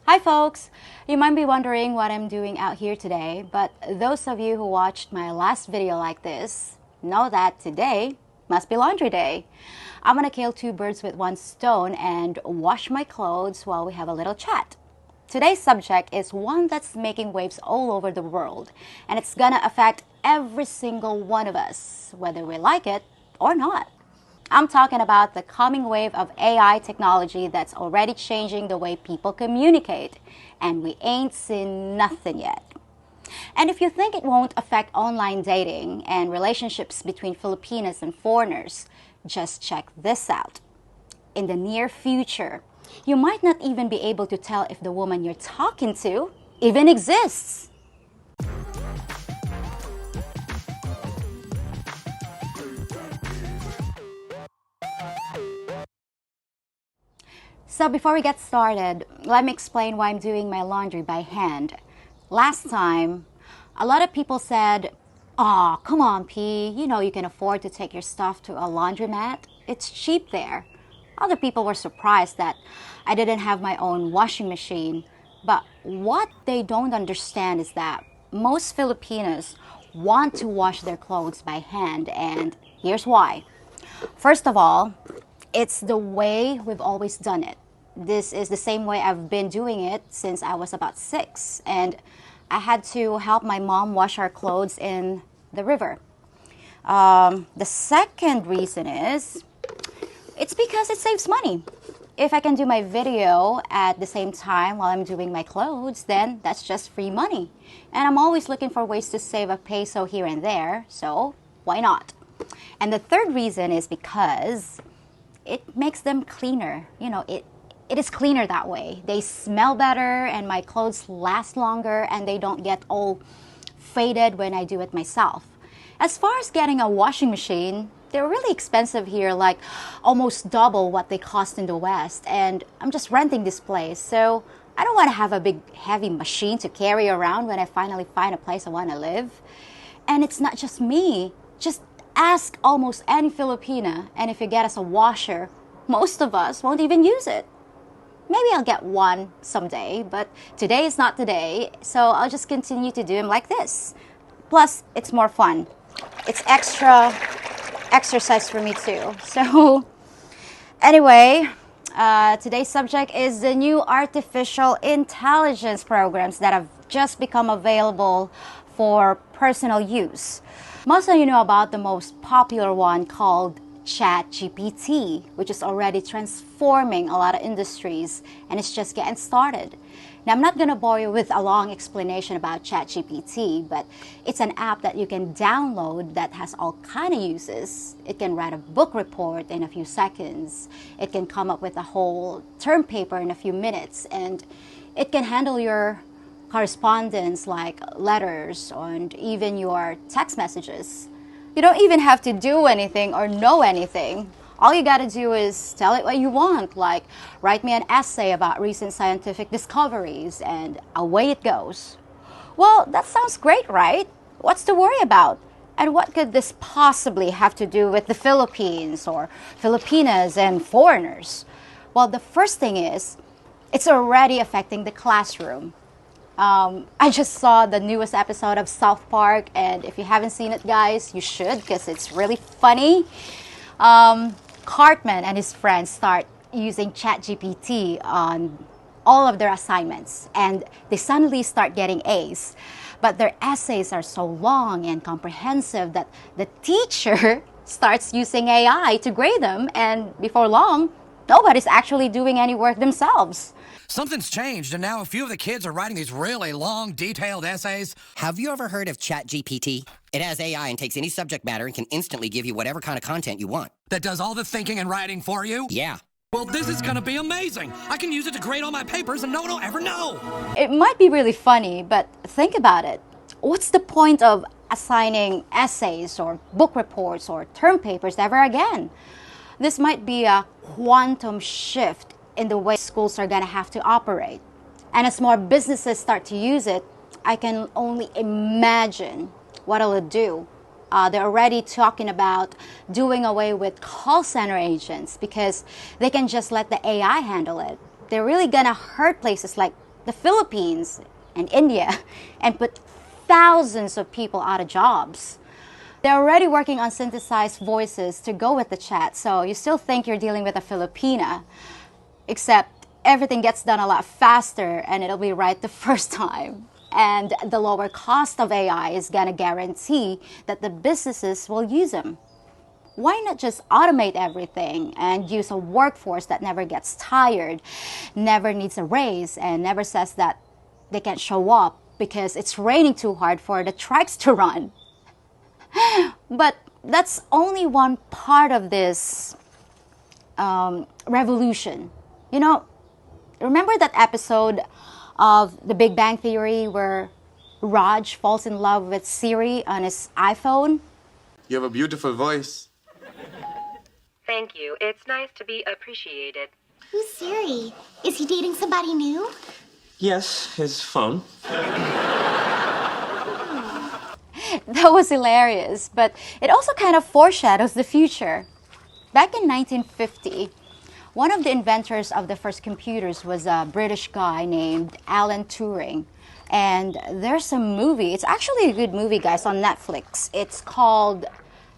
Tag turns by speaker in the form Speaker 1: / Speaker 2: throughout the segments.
Speaker 1: Hi folks! You might be wondering what I'm doing out here today, but those of you who watched my last video like this know that today must be laundry day. I'm gonna kill two birds with one stone and wash my clothes while we have a little chat. Today's subject is one that's making waves all over the world, and it's gonna affect every single one of us, whether we like it or not. I'm talking about the coming wave of AI technology that's already changing the way people communicate, and we ain't seen nothing yet. And if you think it won't affect online dating and relationships between Filipinos and foreigners, just check this out. In the near future, you might not even be able to tell if the woman you're talking to even exists. So before we get started, let me explain why I'm doing my laundry by hand. Last time, a lot of people said, "Aw, come on, P, you know you can afford to take your stuff to a laundromat. It's cheap there." Other people were surprised that I didn't have my own washing machine. But what they don't understand is that most Filipinos want to wash their clothes by hand, and here's why. First of all, it's the way we've always done it. This is the same way I've been doing it since I was about 6, and I had to help my mom wash our clothes in the river. The second reason is it's because it saves money. If I can do my video at the same time while I'm doing my clothes, then that's just free money. And I'm always looking for ways to save a peso here and there, so why not? And the third reason is because it makes them cleaner. It is cleaner that way. They smell better and my clothes last longer and they don't get all faded when I do it myself. As far as getting a washing machine, they're really expensive here, like almost double what they cost in the West. And I'm just renting this place, so I don't want to have a big heavy machine to carry around when I finally find a place I want to live. And it's not just me. Just ask almost any Filipina, and if you get us a washer, most of us won't even use it. Maybe I'll get one someday, but today is not today, so I'll just continue to do them like this. Plus, it's more fun. It's extra exercise for me too. So, anyway, today's subject is the new artificial intelligence programs that have just become available for personal use. Most of you know about the most popular one called ChatGPT, which is already transforming a lot of industries, and it's just getting started. Now, I'm not going to bore you with a long explanation about ChatGPT, but it's an app that you can download that has all kind of uses. It can write a book report in a few seconds. It can come up with a whole term paper in a few minutes, and it can handle your correspondence like letters and even your text messages. You don't even have to do anything or know anything. All you gotta do is tell it what you want, like write me an essay about recent scientific discoveries, and away it goes. Well, that sounds great, right? What's to worry about? And what could this possibly have to do with the Philippines or Filipinas and foreigners? Well, the first thing is, it's already affecting the classroom. I just saw the newest episode of South Park, and if you haven't seen it, guys, you should, because it's really funny. Cartman and his friends start using ChatGPT on all of their assignments, and they suddenly start getting A's. But their essays are so long and comprehensive that the teacher starts using AI to grade them, and before long, nobody's actually doing any work themselves.
Speaker 2: Something's changed, and now a few of the kids are writing these really long, detailed essays.
Speaker 3: Have you ever heard of ChatGPT? It has AI and takes any subject matter and can instantly give you whatever kind of content you want.
Speaker 2: That does all the thinking and writing for you?
Speaker 3: Yeah.
Speaker 2: Well, this is gonna be amazing. I can use it to grade all my papers and no one will ever know.
Speaker 1: It might be really funny, but think about it. What's the point of assigning essays or book reports or term papers ever again? This might be a quantum shift in the way schools are going to have to operate. And as more businesses start to use it, I can only imagine what it'll do. They're already talking about doing away with call center agents because they can just let the AI handle it. They're really going to hurt places like the Philippines and India and put thousands of people out of jobs. They're already working on synthesized voices to go with the chat, so you still think you're dealing with a Filipina, except everything gets done a lot faster and it'll be right the first time. And the lower cost of AI is gonna guarantee that the businesses will use them. Why not just automate everything and use a workforce that never gets tired, never needs a raise, and never says that they can't show up because it's raining too hard for the trikes to run? But that's only one part of this revolution. You know, remember that episode of The Big Bang Theory where Raj falls in love with Siri on his iPhone?
Speaker 4: You have a beautiful voice.
Speaker 5: Thank you. It's nice to be appreciated.
Speaker 6: Who's Siri? Is he dating somebody new?
Speaker 7: Yes, his phone.
Speaker 1: That was hilarious, but it also kind of foreshadows the future. Back in 1950, one of the inventors of the first computers was a British guy named Alan Turing. And there's a movie, it's actually a good movie, guys, on Netflix. It's called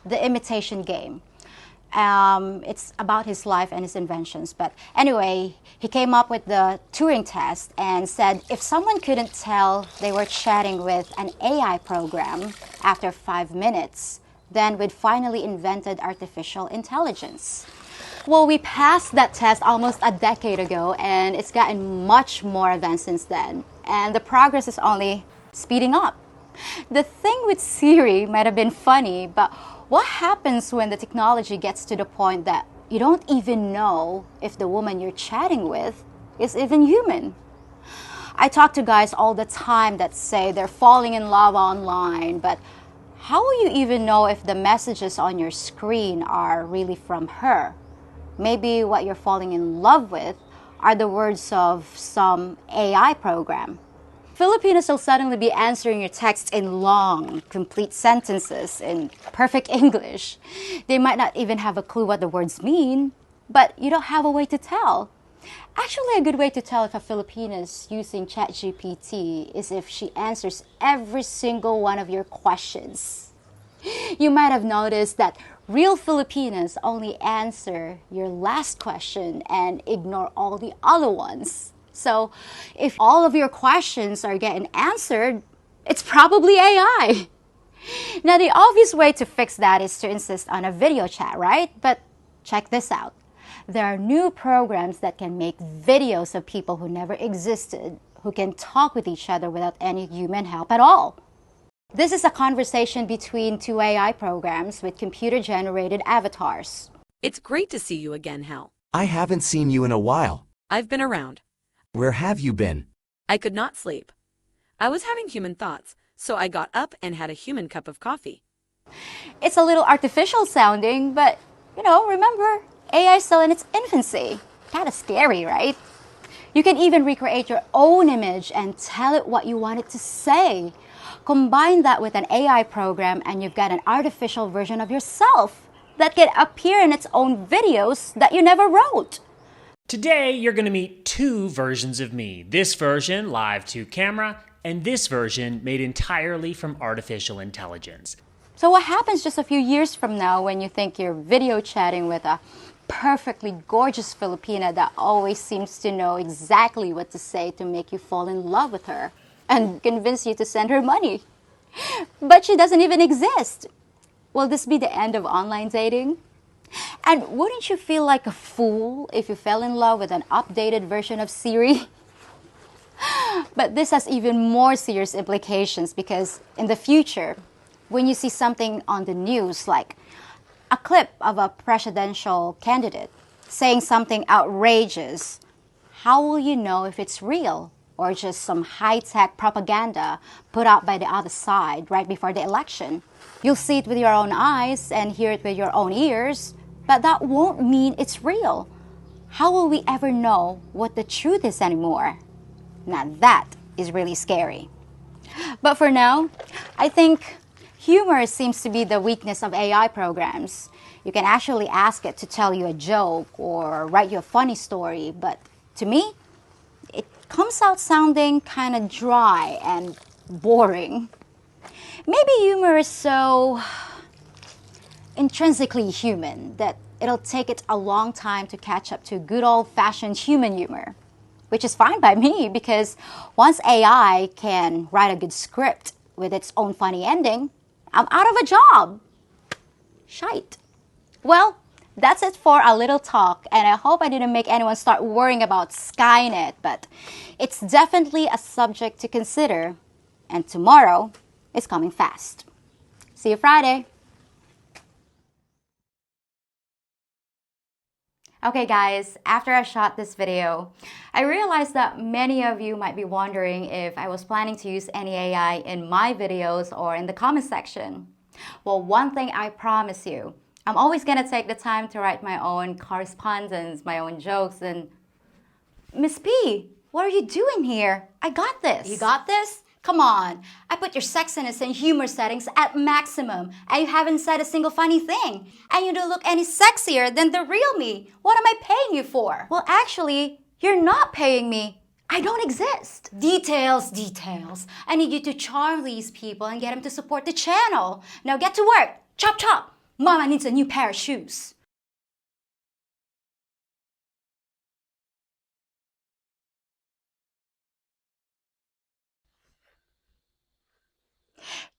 Speaker 1: The Imitation Game. It's about his life and his inventions. But anyway, he came up with the Turing test and said if someone couldn't tell they were chatting with an AI program after 5 minutes, then we'd finally invented artificial intelligence. Well, we passed that test almost a decade ago, and it's gotten much more advanced since then. And the progress is only speeding up. The thing with Siri might have been funny, but what happens when the technology gets to the point that you don't even know if the woman you're chatting with is even human? I talk to guys all the time that say they're falling in love online, but how will you even know if the messages on your screen are really from her? Maybe what you're falling in love with are the words of some AI program. Filipinos will suddenly be answering your texts in long, complete sentences in perfect English. They might not even have a clue what the words mean, but you don't have a way to tell. Actually, a good way to tell if a Filipina is using ChatGPT is if she answers every single one of your questions. You might have noticed that real Filipinas only answer your last question and ignore all the other ones. So if all of your questions are getting answered, it's probably AI. Now, the obvious way to fix that is to insist on a video chat, right? But check this out. There are new programs that can make videos of people who never existed, who can talk with each other without any human help at all. This is a conversation between two AI programs with computer-generated avatars.
Speaker 8: It's great to see you again, Hal.
Speaker 9: I haven't seen you in a while.
Speaker 8: I've been around.
Speaker 9: Where have you been?
Speaker 8: I could not sleep. I was having human thoughts, so I got up and had a human cup of coffee.
Speaker 1: It's a little artificial sounding, but, remember, AI is still in its infancy. Kind of scary, right? You can even recreate your own image and tell it what you want it to say. Combine that with an AI program and you've got an artificial version of yourself that can appear in its own videos that you never wrote.
Speaker 10: Today, you're going to meet two versions of me. This version, live to camera, and this version made entirely from artificial intelligence.
Speaker 1: So what happens just a few years from now when you think you're video chatting with a perfectly gorgeous Filipina that always seems to know exactly what to say to make you fall in love with her and convince you to send her money? But she doesn't even exist. Will this be the end of online dating? And wouldn't you feel like a fool if you fell in love with an updated version of Siri? But this has even more serious implications because in the future, when you see something on the news like a clip of a presidential candidate saying something outrageous, how will you know if it's real or just some high-tech propaganda put out by the other side right before the election? You'll see it with your own eyes and hear it with your own ears, but that won't mean it's real. How will we ever know what the truth is anymore? Now that is really scary. But for now, I think humor seems to be the weakness of AI programs. You can actually ask it to tell you a joke or write you a funny story, but to me, it comes out sounding kind of dry and boring. Maybe humor is so intrinsically human that it'll take it a long time to catch up to good old-fashioned human humor, which is fine by me because once AI can write a good script with its own funny ending, I'm out of a job. Shite. Well, that's it for a little talk, and I hope I didn't make anyone start worrying about Skynet, but it's definitely a subject to consider, and tomorrow is coming fast. See you Friday. Okay guys, after I shot this video, I realized that many of you might be wondering if I was planning to use any AI in my videos or in the comment section. Well, one thing I promise you, I'm always gonna take the time to write my own correspondence, my own jokes, and Miss P, what are you doing here? I got this. You got this? Come on, I put your sexiness and humor settings at maximum, and you haven't said a single funny thing. And you don't look any sexier than the real me. What am I paying you for? Well, actually, you're not paying me. I don't exist. Details, details. I need you to charm these people and get them to support the channel. Now get to work. Chop, chop. Mama needs a new pair of shoes.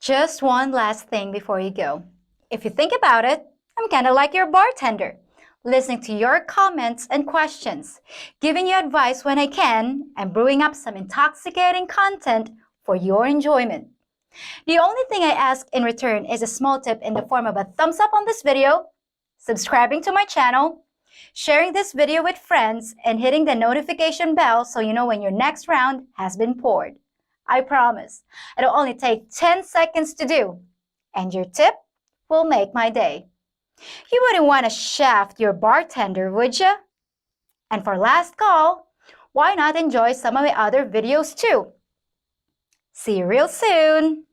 Speaker 1: Just one last thing before you go. If you think about it, I'm kind of like your bartender, listening to your comments and questions, giving you advice when I can, and brewing up some intoxicating content for your enjoyment. The only thing I ask in return is a small tip in the form of a thumbs up on this video, subscribing to my channel, sharing this video with friends, and hitting the notification bell so you know when your next round has been poured. I promise, it'll only take 10 seconds to do, and your tip will make my day. You wouldn't want to shaft your bartender, would you? And for last call, why not enjoy some of my other videos too? See you real soon!